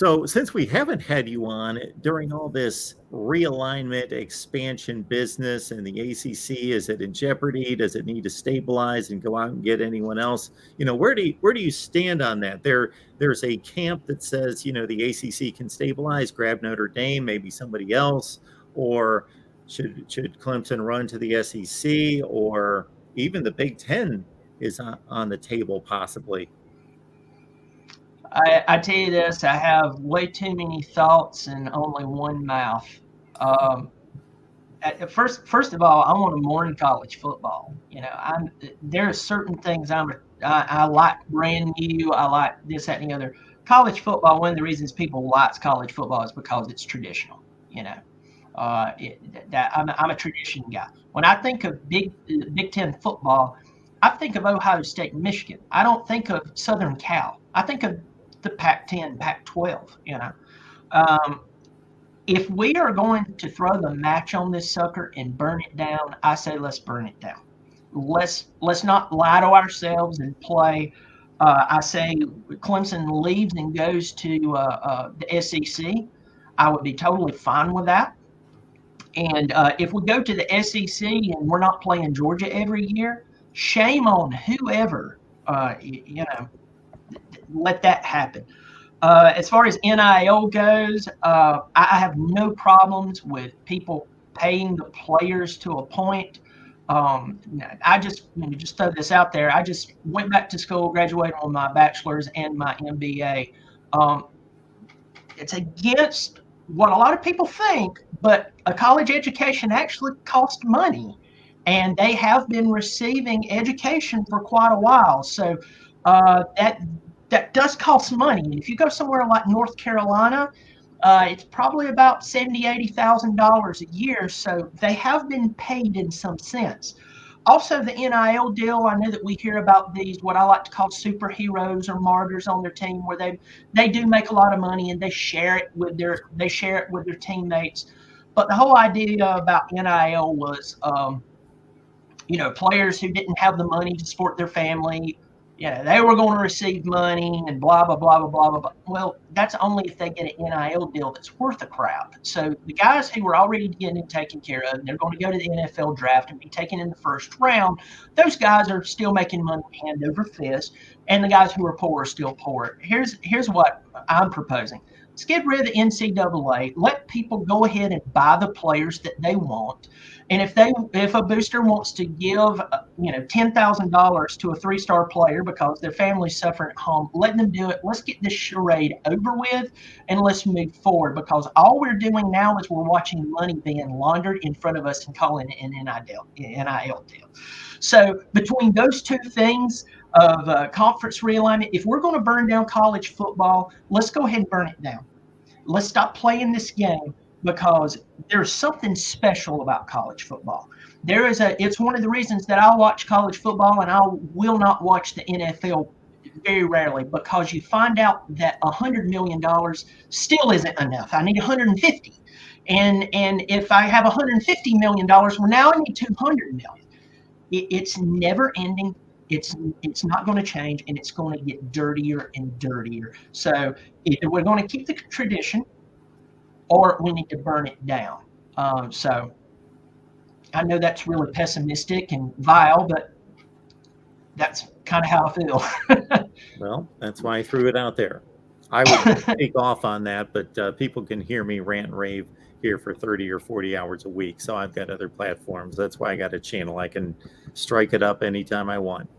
So since we haven't had you on during all this realignment, expansion business, and the ACC, is it in jeopardy? Does it need to stabilize and go out and get anyone else? Where do you stand on that? There's a camp that says the ACC can stabilize, grab Notre Dame, maybe somebody else, or should Clemson run to the SEC, or even the Big Ten is on the table possibly. I tell you this, I have way too many thoughts and only one mouth. First of all, I want to mourn college football. There are certain things I like brand new. I like this, that, and the other. College football. One of the reasons people like college football is because it's traditional. I'm a tradition guy. When I think of Big Ten football, I think of Ohio State, Michigan. I don't think of Southern Cal. I think of the Pac-10, Pac-12. If we are going to throw the match on this sucker and burn it down, I say let's burn it down. Let's not lie to ourselves and play. I say Clemson leaves and goes to the SEC. I would be totally fine with that. And if we go to the SEC and we're not playing Georgia every year, shame on whoever, let that happen. As far as NIL goes, I have no problems with people paying the players to a point. I just throw this out there. I just went back to school, graduated on my bachelor's and my MBA. It's against what a lot of people think, but a college education actually costs money, and they have been receiving education for quite a while. So that does cost money. And if you go somewhere like North Carolina, it's probably about $70,000, $80,000 a year. So they have been paid in some sense. Also, the NIL deal, I know that we hear about these, what I like to call superheroes or martyrs on their team, where they do make a lot of money and they share it with their teammates. But the whole idea about NIL was, players who didn't have the money to support their family, they were going to receive money and blah, blah, blah, blah, blah, blah, blah. Well, that's only if they get an NIL deal that's worth a crap. So the guys who were already getting taken care of, they're going to go to the NFL draft and be taken in the first round. Those guys are still making money hand over fist, and the guys who are poor are still poor. Here's what I'm proposing. Let's get rid of the NCAA. Let people go ahead and buy the players that they want. And if a booster wants to give $10,000 to a 3-star player because their family's suffering at home, let them do it. Let's get this charade over with and let's move forward, because all we're doing now is we're watching money being laundered in front of us and calling it an NIL deal. So between those two things of conference realignment, if we're going to burn down college football, let's go ahead and burn it down. Let's stop playing this game, because there's something special about college football. It's one of the reasons that I watch college football and I will not watch the NFL very rarely, because you find out that $100 million still isn't enough. I need 150. And if I have $150 million, well, now I need 200 million. It's never ending. It's not going to change, and it's going to get dirtier and dirtier. So either we're going to keep the tradition, or we need to burn it down. So I know that's really pessimistic and vile, but that's kind of how I feel. Well, that's why I threw it out there. I would take off on that, but people can hear me rant and rave here for 30 or 40 hours a week. So I've got other platforms. That's why I got a channel. I can strike it up anytime I want.